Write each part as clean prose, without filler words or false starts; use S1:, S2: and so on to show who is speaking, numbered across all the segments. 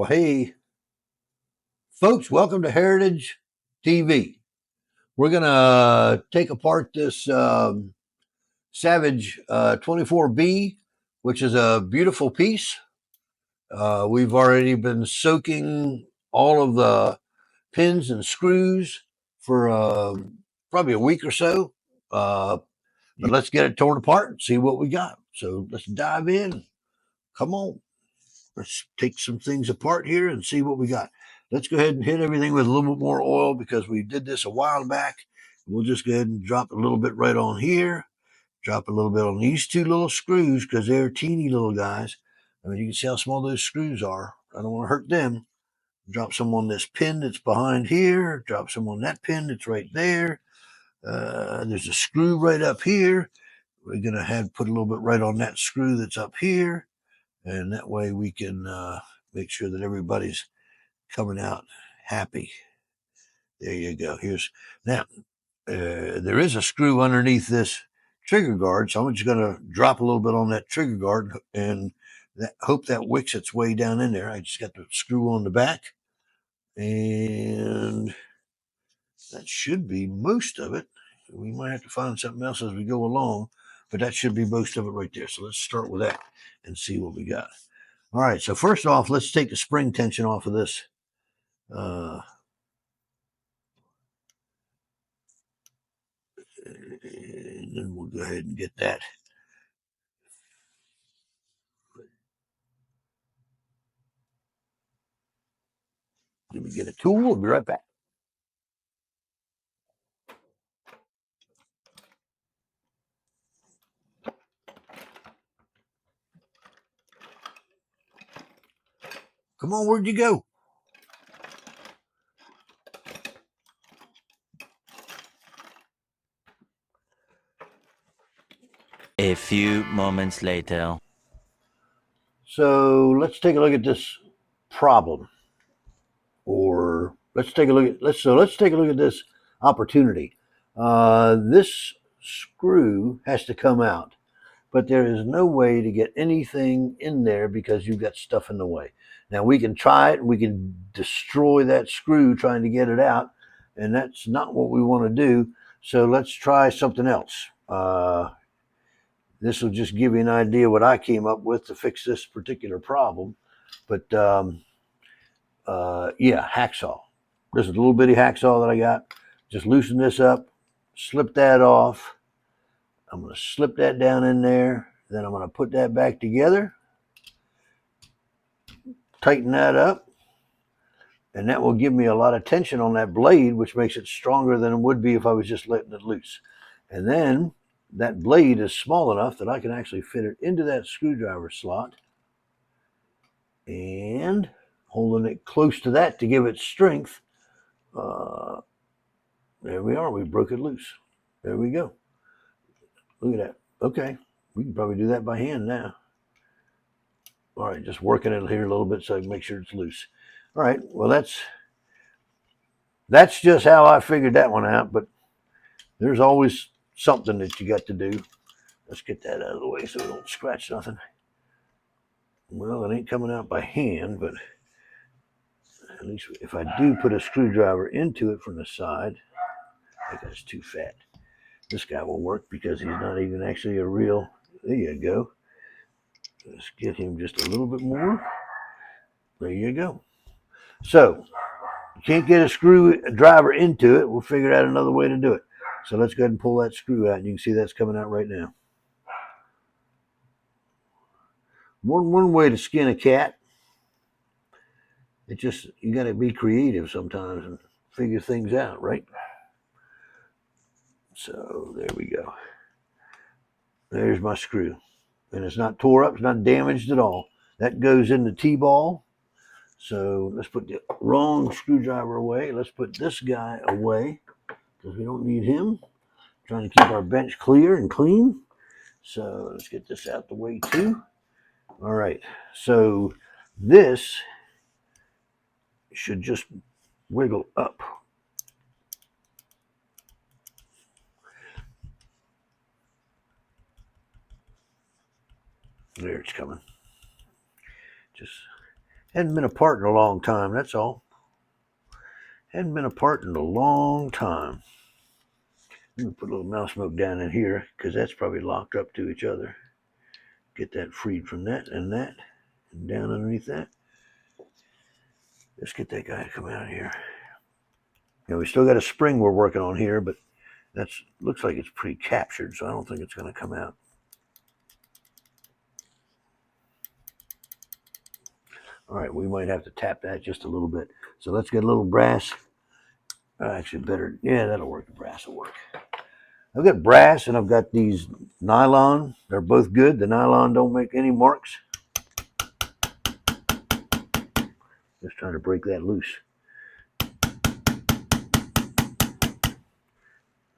S1: Well, hey, folks, welcome to Heritage TV. We're going to take apart this Savage 24B, which is a beautiful piece. We've already been soaking all of the pins and screws for probably a week or so. But let's get it torn apart and see what we got. So let's dive in. Come on. Let's take some things apart here and see what we got. Let's go ahead and hit everything with a little bit more oil because we did this a while back. We'll just go ahead and drop a little bit right on here. Drop a little bit on these two little screws because they're teeny little guys. I mean, you can see how small those screws are. I don't want to hurt them. Drop some on this pin that's behind here. Drop some on that pin that's right there. There's a screw right up here. We're going to put a little bit right on that screw that's up here. And that way we can make sure that everybody's coming out happy. There you go. Now, there is a screw underneath this trigger guard, so I'm just going to drop a little bit on that trigger guard and hope that wicks its way down in there. I just got the screw on the back, and that should be most of it. We might have to find something else as we go along, but that should be most of it right there. So let's start with that and see what we got. All right, so first off, let's take the spring tension off of this. And then we'll go ahead and get that. Let me get a tool. We'll be right back. Come on, where'd you go?
S2: A few moments later.
S1: So let's take a look at this problem, or let's take a look at this opportunity. This screw has to come out, but there is no way to get anything in there because you've got stuff in the way. Now we can try it. We can destroy that screw trying to get it out, and that's not what we want to do. So let's try something else. This will just give you an idea what I came up with to fix this particular problem. But yeah, hacksaw. This is a little bitty hacksaw that I got. Just loosen this up, slip that off. I'm going to slip that down in there. Then I'm going to put that back together, tighten that up, and that will give me a lot of tension on that blade, which makes it stronger than it would be if I was just letting it loose. And then that blade is small enough that I can actually fit it into that screwdriver slot and holding it close to that to give it strength. There we are. We broke it loose. There we go. Look at that. Okay. We can probably do that by hand now. All right. Just working it here a little bit so I can make sure it's loose. All right. Well, that's just how I figured that one out. But there's always something that you got to do. Let's get that out of the way so we don't scratch nothing. Well, it ain't coming out by hand, but at least if I do put a screwdriver into it from the side, I think that's too fat. This guy will work because he's not even actually a real. There you go. Let's get him just a little bit more. There you go. So, you can't get a screwdriver into it. We'll figure out another way to do it. So let's go ahead and pull that screw out. And you can see that's coming out right now. More than one way to skin a cat. It just, you got to be creative sometimes and figure things out, right? So there we go. There's my screw. And it's not tore up. It's not damaged at all. That goes in the T-ball. So let's put the wrong screwdriver away. Let's put this guy away because we don't need him. Trying to keep our bench clear and clean. So let's get this out the way too. All right. So this should just wiggle up. There it's coming. Just Hadn't been apart in a long time, that's all. Hadn't been apart in a long time. Let me put a little mouse smoke down in here because that's probably locked up to each other. Get that freed from that and down underneath that. Let's get that guy to come out of here. You know, we still got a spring we're working on here, but that's looks like it's pretty captured, so I don't think it's going to come out. All right, we might have to tap that just a little bit. So let's get a little brass. Actually, better, yeah, that'll work. The brass will work. I've got brass and I've got these nylon. They're both good. The nylon don't make any marks. Just trying to break that loose.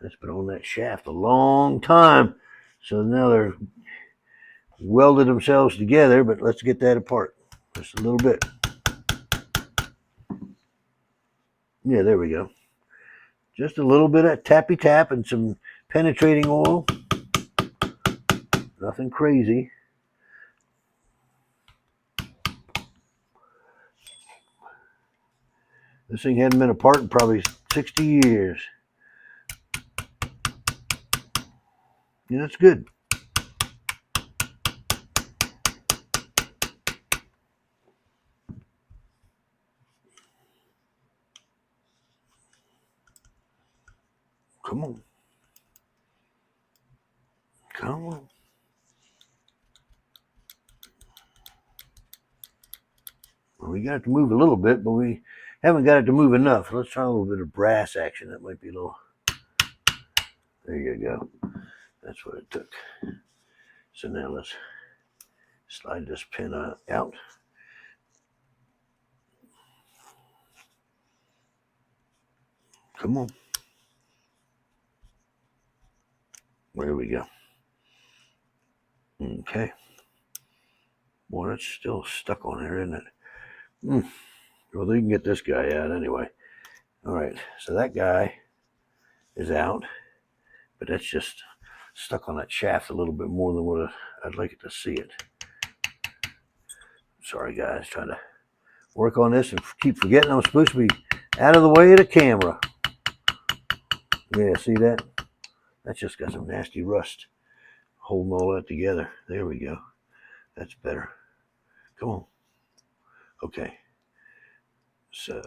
S1: That's been on that shaft a long time. So now they're welded themselves together, but let's get that apart just a little bit. Yeah, there we go. Just a little bit of tappy tap and some penetrating oil. Nothing crazy. This thing hadn't been apart in probably 60 years. Yeah, that's good. Come on. Come on. Well, we got it to move a little bit, but we haven't got it to move enough. Let's try a little bit of brass action. That might be a little... There you go. That's what it took. So now let's slide this pin out. Come on. There we go. Okay. Boy, that's still stuck on there, isn't it? Well, you can get this guy out anyway. All right, so that guy is out, but that's just stuck on that shaft a little bit more than what I'd like it to see it. Sorry, guys, trying to work on this and keep forgetting I'm supposed to be out of the way of the camera. Yeah, see that? That's just got some nasty rust holding all that together. There we go. That's better. Come on. Okay. So,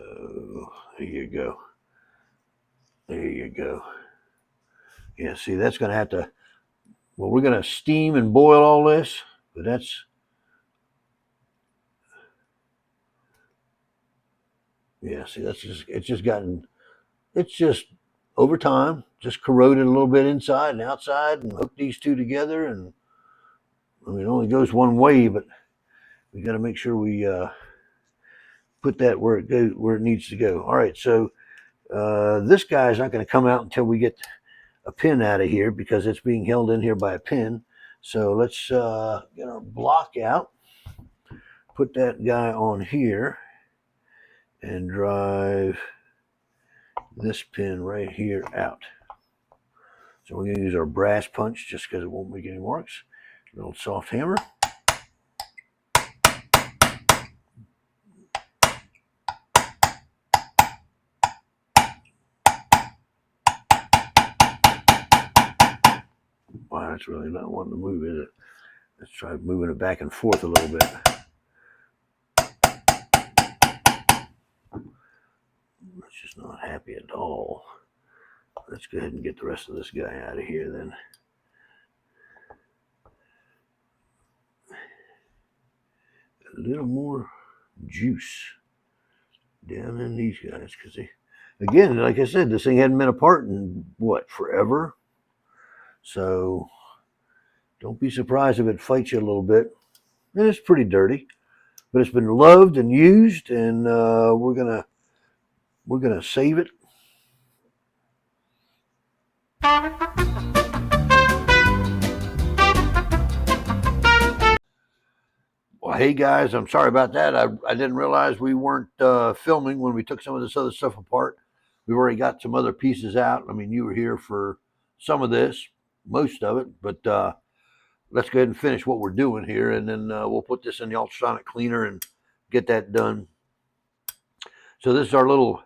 S1: there you go. There you go. Yeah, see, that's going to have to, well, we're going to steam and boil all this, but that's, yeah, see, that's just, it's just over time, just corroded a little bit inside and outside and hook these two together. And I mean, it only goes one way, but we got to make sure we put that where it needs to go. All right, so this guy is not going to come out until we get a pin out of here because it's being held in here by a pin. So let's get our block out, put that guy on here, and drive this pin right here out. So we're going to use our brass punch just because it won't make any marks. A little soft hammer. Wow, that's really not wanting to move, is it? Let's try moving it back and forth a little bit. It's just not happy at all. Let's go ahead and get the rest of this guy out of here then. A little more juice down in these guys because they, again, like I said, this thing hadn't been apart in what, forever? So don't be surprised if it fights you a little bit. And it's pretty dirty, but it's been loved and used, and we're gonna save it. Well, hey guys, I'm sorry about that. I didn't realize we weren't filming when we took some of this other stuff apart. We've already got some other pieces out. I mean, you were here for some of this, most of it, but let's go ahead and finish what we're doing here, and then we'll put this in the ultrasonic cleaner and get that done. So this is our little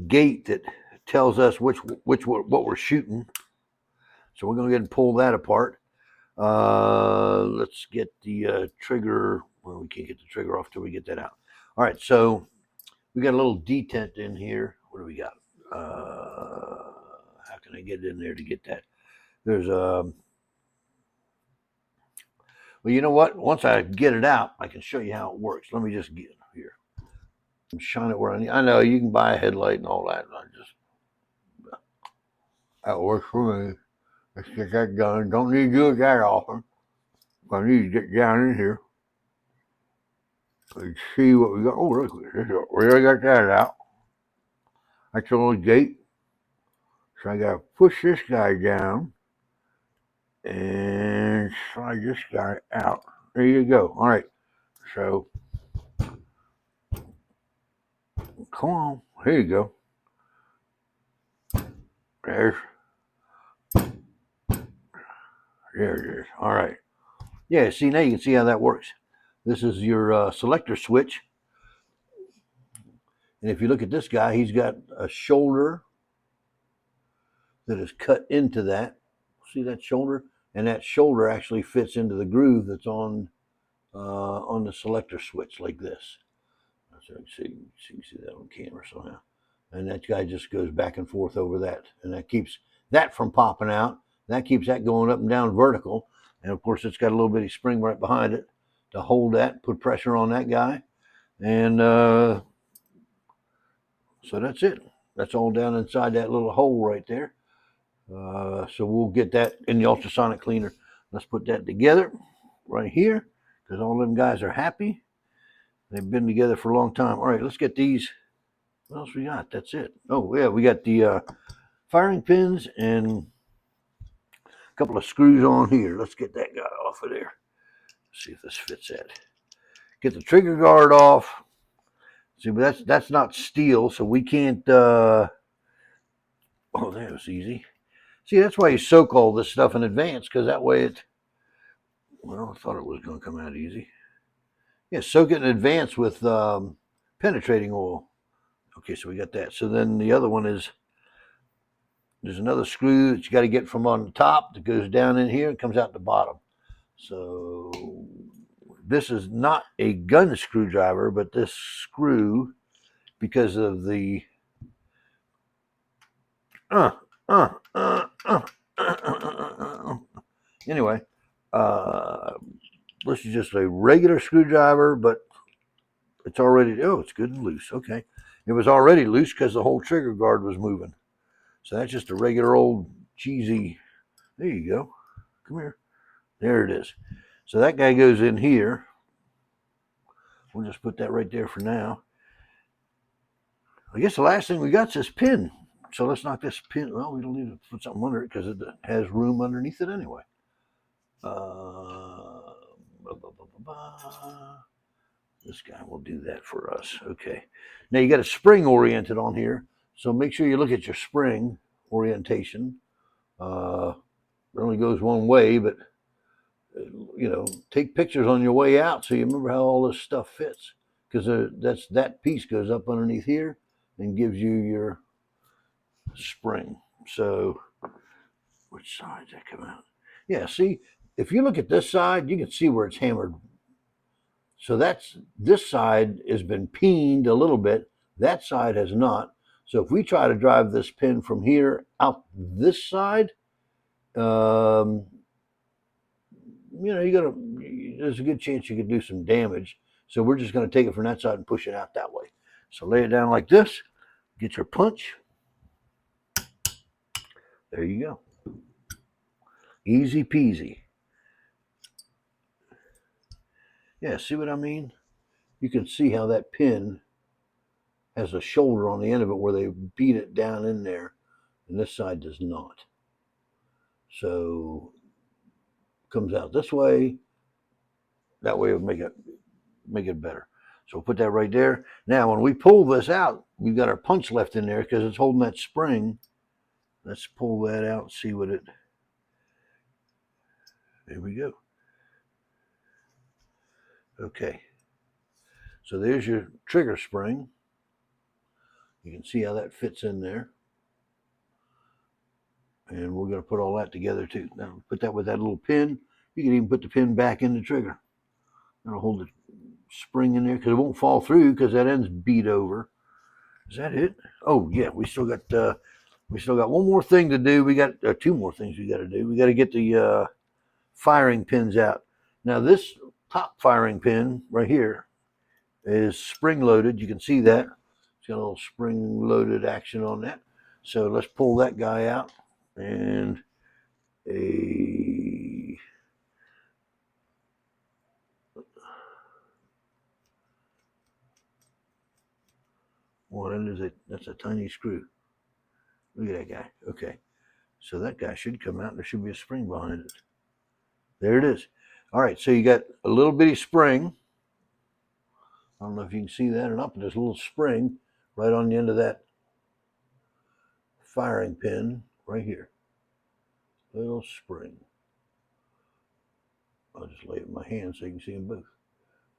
S1: gate that tells us what we're shooting. So we're going to go ahead and pull that apart. Let's get the trigger. Well, we can't get the trigger off till we get that out. All right, so we got a little detent in here. What do we got? How can I get in there to get that? There's a. Well, you know what? Once I get it out, I can show you how it works. Let me just get here. Shine it where I need. I know you can buy a headlight and all that. That works for me. Let's get that done. Don't need to do it that often. I need to get down in here and see what we got. Oh, look, we already got that out. That's a little gate. So I gotta push this guy down and slide this guy out. There you go. All right. So come on. Here you go. There it is. All right. Yeah, see, now you can see how that works. This is your selector switch. And if you look at this guy, he's got a shoulder that is cut into that. See that shoulder? And that shoulder actually fits into the groove that's on the selector switch like this. So you can see that on camera somehow. And that guy just goes back and forth over that. And that keeps that from popping out. That keeps that going up and down vertical. And of course, it's got a little bitty spring right behind it to hold that, put pressure on that guy. And so that's it. That's all down inside that little hole right there. So we'll get that in the ultrasonic cleaner. Let's put that together right here because all them guys are happy. They've been together for a long time. All right, let's get these. What else we got? That's it. Oh, yeah, we got the firing pins and a couple of screws on here. Let's get that guy off of there. See if this fits that. Get the trigger guard off. See, but that's not steel, so we can't. Oh, that was easy. See, that's why you soak all this stuff in advance, because that way it. Well, I thought it was going to come out easy. Yeah, soak it in advance with penetrating oil. Okay, so we got that. So then the other one is there's another screw that you got to get from on the top that goes down in here and comes out the bottom. So this is not a gun screwdriver, but this screw, because of the anyway, this is just a regular screwdriver, but it's already, it's good and loose. Okay. It was already loose because the whole trigger guard was moving. So that's just a regular old cheesy, there you go. Come here. There it is. So that guy goes in here. We'll just put that right there for now. I guess the last thing we got is this pin. So let's knock this pin. Well, we don't need to put something under it because it has room underneath it anyway. This guy will do that for us. Okay. Now you got a spring oriented on here. So make sure you look at your spring orientation. It only goes one way, but take pictures on your way out so you remember how all this stuff fits. Because that piece goes up underneath here and gives you your spring. So which side does that come out? Yeah, see, if you look at this side, you can see where it's hammered. So this side has been peened a little bit. That side has not. So if we try to drive this pin from here out this side, there's a good chance you could do some damage. So we're just going to take it from that side and push it out that way. So lay it down like this, get your punch. There you go. Easy peasy. Yeah, see what I mean? You can see how that pin has a shoulder on the end of it where they beat it down in there, and this side does not. So it comes out this way. That way it'll make it better. So we'll put that right there. Now, when we pull this out, we've got our punch left in there because it's holding that spring. Let's pull that out and see what it. There we go. Okay. So there's your trigger spring. You can see how that fits in there. And we're going to put all that together too. Now put that with that little pin. You can even put the pin back in the trigger. That'll hold the spring in there because it won't fall through because that end's beat over. Is that it? Oh yeah, we still got one more thing to do. We got two more things we got to do. We got to get the firing pins out. Now this top firing pin right here is spring loaded. You can see that. It's got a little spring loaded action on that. So let's pull that guy out and that's a tiny screw. Look at that guy. Okay. So that guy should come out and there should be a spring behind it. There it is. All right, so you got a little bitty spring. I don't know if you can see that or not, but there's a little spring right on the end of that firing pin right here. Little spring. I'll just lay it in my hand so you can see them both.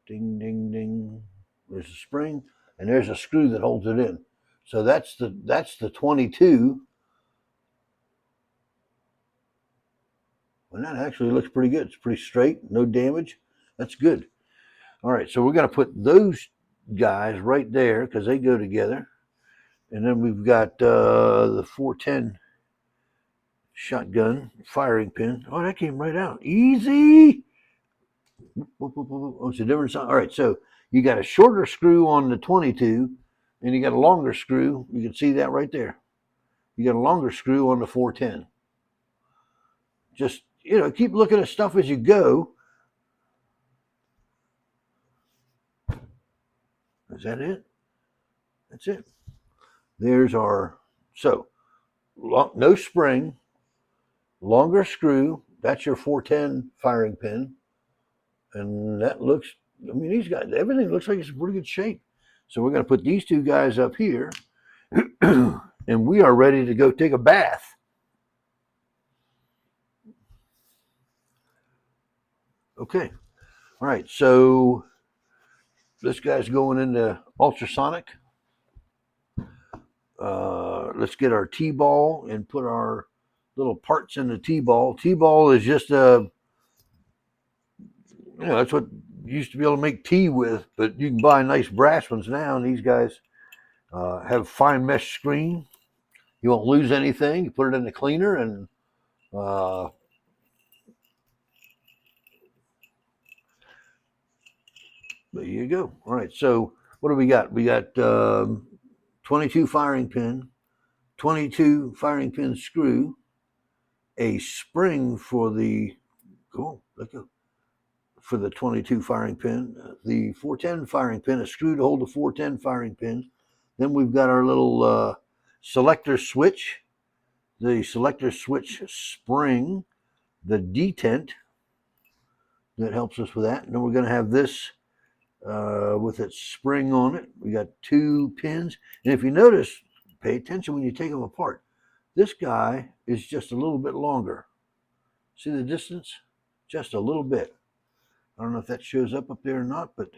S1: Ding, ding, ding. There's a spring, and there's a screw that holds it in. So that's the 22. And that actually looks pretty good. It's pretty straight, no damage. That's good. All right, so we're going to put those guys right there because they go together. And then we've got the 410 shotgun firing pin. Oh, that came right out. Easy. Oh, it's a different size. All right, so you got a shorter screw on the 22, and you got a longer screw. You can see that right there. You got a longer screw on the 410. Just, keep looking at stuff as you go. Is that it? That's it. There's our, no spring, longer screw. That's your 410 firing pin. And that looks, these guys, everything looks like it's in pretty good shape. So we're going to put these two guys up here, and we are ready to go take a bath. Okay. All right. So this guy's going into ultrasonic. Let's get our T-ball and put our little parts in the T-ball. T-ball is just that's what you used to be able to make tea with, but you can buy nice brass ones now, and these guys have fine mesh screen. You won't lose anything. You put it in the cleaner, and there you go. All right, so what do we got? We got 22 firing pin, 22 firing pin screw, a spring for the for the 22 firing pin, the 410 firing pin, a screw to hold the 410 firing pin. Then we've got our little selector switch, the selector switch spring, the detent that helps us with that. And then we're going to have this with its spring on it. We got two pins. And if you notice, pay attention when you take them apart. This guy is just a little bit longer. See the distance? Just a little bit. I don't know if that shows up there or not, but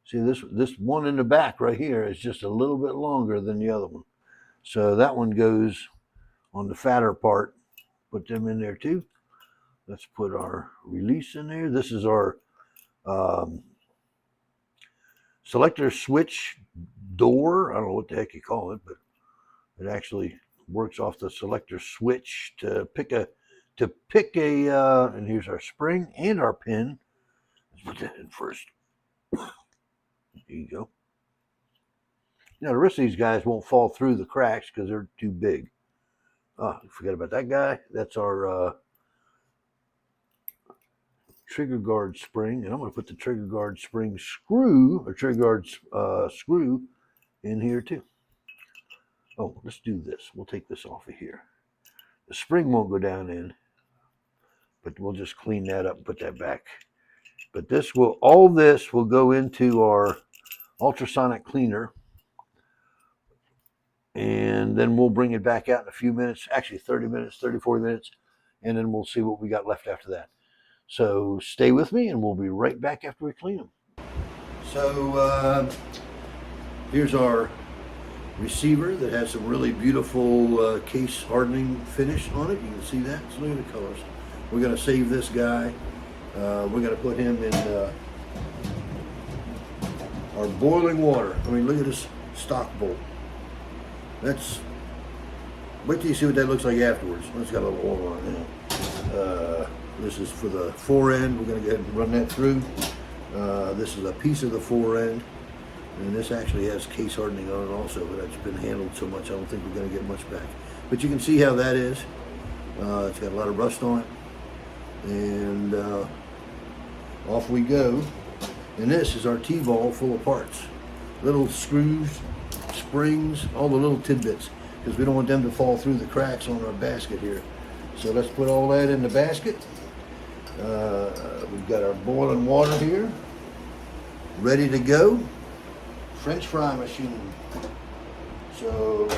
S1: see this one in the back right here is just a little bit longer than the other one. So that one goes on the fatter part. Put them in there too. Let's put our release in there. This is our selector switch door. I don't know what the heck you call it, but it actually works off the selector switch to pick a and here's our spring and our pin. Let's put that in first. There you go. Now the rest of these guys won't fall through the cracks because they're too big. Oh, forget about that guy. That's our trigger guard spring, and I'm going to put the trigger guard spring screw or trigger guard screw in here too. Oh, let's do this. We'll take this off of here. The spring won't go down in, but we'll just clean that up and put that back. But all this will go into our ultrasonic cleaner, and then we'll bring it back out in a few minutes, actually 30 minutes, 30, 40 minutes, and then we'll see what we got left after that. So stay with me and we'll be right back after we clean them. So here's our receiver that has some really beautiful case hardening finish on it. You can see that. So look at the colors. We're going to save this guy. We're going to put him in our boiling water. I mean, look at this stock bowl. Wait till you see what that looks like afterwards. It's got a little oil on it now. This is for the fore end. We're going to go ahead and run that through. This is a piece of the fore end. And this actually has case hardening on it also, but it's been handled so much I don't think we're going to get much back. But you can see how that is. It's got a lot of rust on it. And off we go. And this is our T-ball full of parts. Little screws, springs, all the little tidbits, because we don't want them to fall through the cracks on our basket here. So let's put all that in the basket. We've got our boiling water here, ready to go. French fry machine. So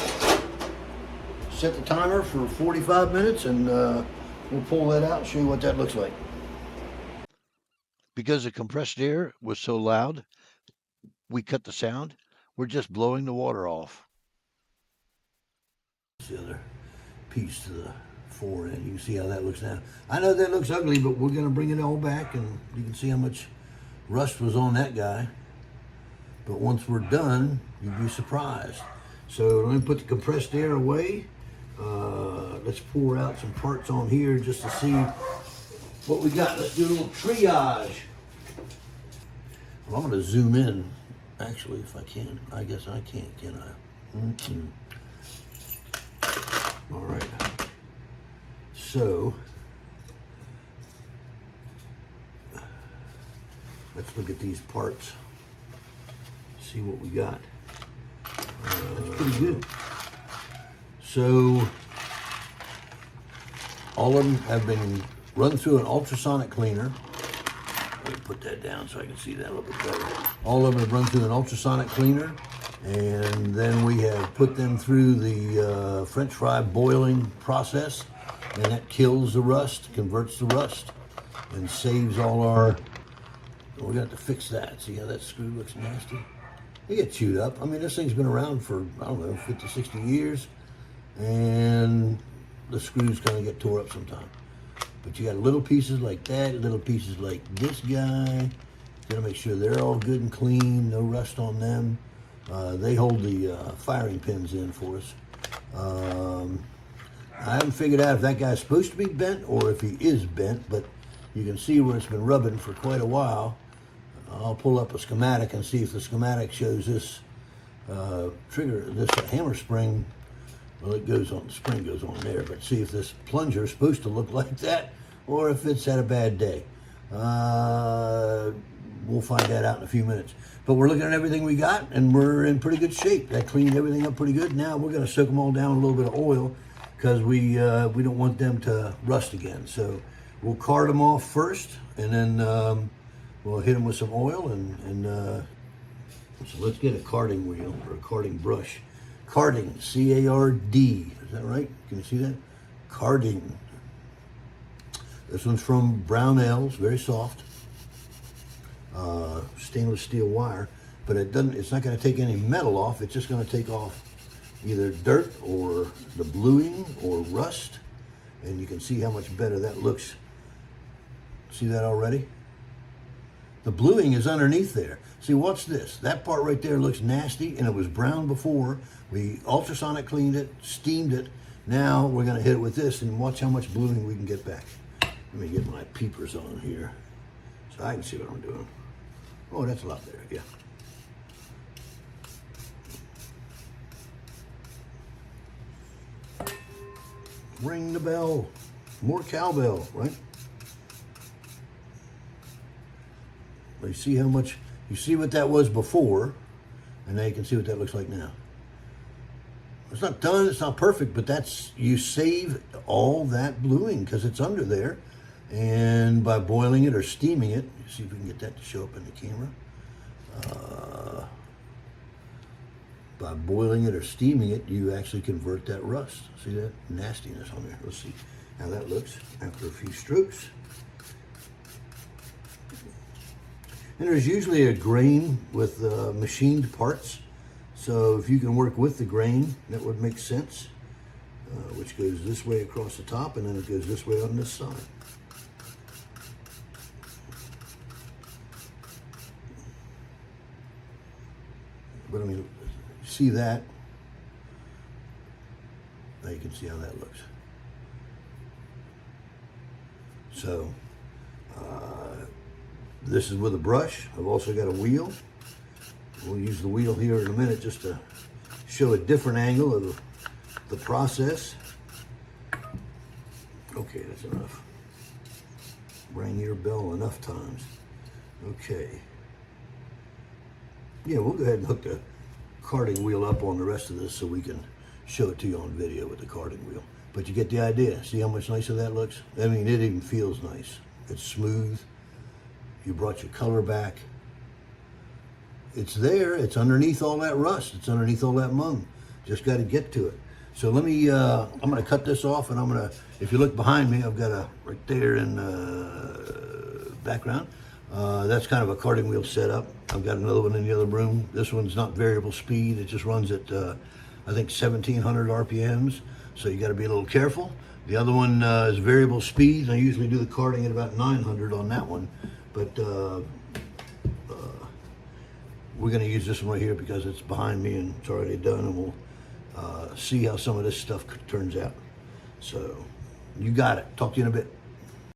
S1: set the timer for 45 minutes and we'll pull that out and show you what that looks like. Because the compressed air was so loud, we cut the sound. We're just blowing the water off. The other piece to the fore end. You can see how that looks now. I know that looks ugly, but we're going to bring it all back and you can see how much rust was on that guy. But once we're done, you'd be surprised. So let me put the compressed air away. Let's pour out some parts on here just to see what we got. Let's do a little triage. Well, I'm going to zoom in, actually, if I can. I guess I can't, can I? Mm-hmm. All right. So let's look at these parts. See what we got. That's pretty good. So all of them have been run through an ultrasonic cleaner. Let me put that down so I can see that a little bit better. All of them have run through an ultrasonic cleaner, and then we have put them through the French fry boiling process, and that kills the rust, converts the rust, and saves all our. We're gonna have to fix that. See how that screw looks nasty? They get chewed up. I mean, this thing's been around for, I don't know, 50, 60 years, and the screws kind of get tore up sometimes. But you got little pieces like that, little pieces like this guy. Gotta make sure they're all good and clean, no rust on them. They hold the firing pins in for us. I haven't figured out if that guy's supposed to be bent or if he is bent, but you can see where it's been rubbing for quite a while. I'll pull up a schematic and see if the schematic shows this trigger, this hammer spring. Well, it goes on, the spring goes on there, but see if this plunger is supposed to look like that or if it's had a bad day. We'll find that out in a few minutes. But we're looking at everything we got and we're in pretty good shape. That cleaned everything up pretty good. Now we're going to soak them all down with a little bit of oil because we don't want them to rust again. So we'll card them off first and then we'll hit them with some oil and so let's get a carding wheel or a carding brush. Carding, C-A-R-D, is that right? Can you see that? Carding. This one's from Brownells, very soft. Stainless steel wire, but it's not going to take any metal off. It's just going to take off either dirt or the bluing or rust, and you can see how much better that looks. See that already? The bluing is underneath there. See, what's this? That part right there looks nasty, and it was brown before. We ultrasonic cleaned it, steamed it. Now we're going to hit it with this and watch how much bluing we can get back. Let me get my peepers on here so I can see what I'm doing. Oh, that's a lot there, yeah. Ring the bell. More cowbell, right? You see how much, you see what that was before, and now you can see what that looks like now. It's not done, it's not perfect, but that's, you save all that bluing because it's under there. And by boiling it or steaming it, see if we can get that to show up in the camera. By boiling it or steaming it, you actually convert that rust. See that nastiness on there? Let's see how that looks after a few strokes. And there's usually a grain with machined parts. So if you can work with the grain, that would make sense. Which goes this way across the top, and then it goes this way on this side. But I mean, see that? Now you can see how that looks. So, this is with a brush. I've also got a wheel. We'll use the wheel here in a minute just to show a different angle of the process. Okay, that's enough. Rang your bell enough times. Okay. Yeah, we'll go ahead and hook the carding wheel up on the rest of this so we can show it to you on video with the carding wheel. But you get the idea. See how much nicer that looks? I mean, it even feels nice. It's smooth. You brought your color back. It's there. It's underneath all that rust. It's underneath all that mung. Just got to get to it. So let me, I'm going to cut this off, and I'm going to, if you look behind me, I've got right there in the background. That's kind of a carding wheel setup. I've got another one in the other room. This one's not variable speed. It just runs at, I think, 1,700 RPMs. So you got to be a little careful. The other one is variable speed. I usually do the carding at about 900 on that one. But we're going to use this one right here because it's behind me and it's already done, and we'll see how some of this stuff turns out. So you got it. Talk to you in a bit.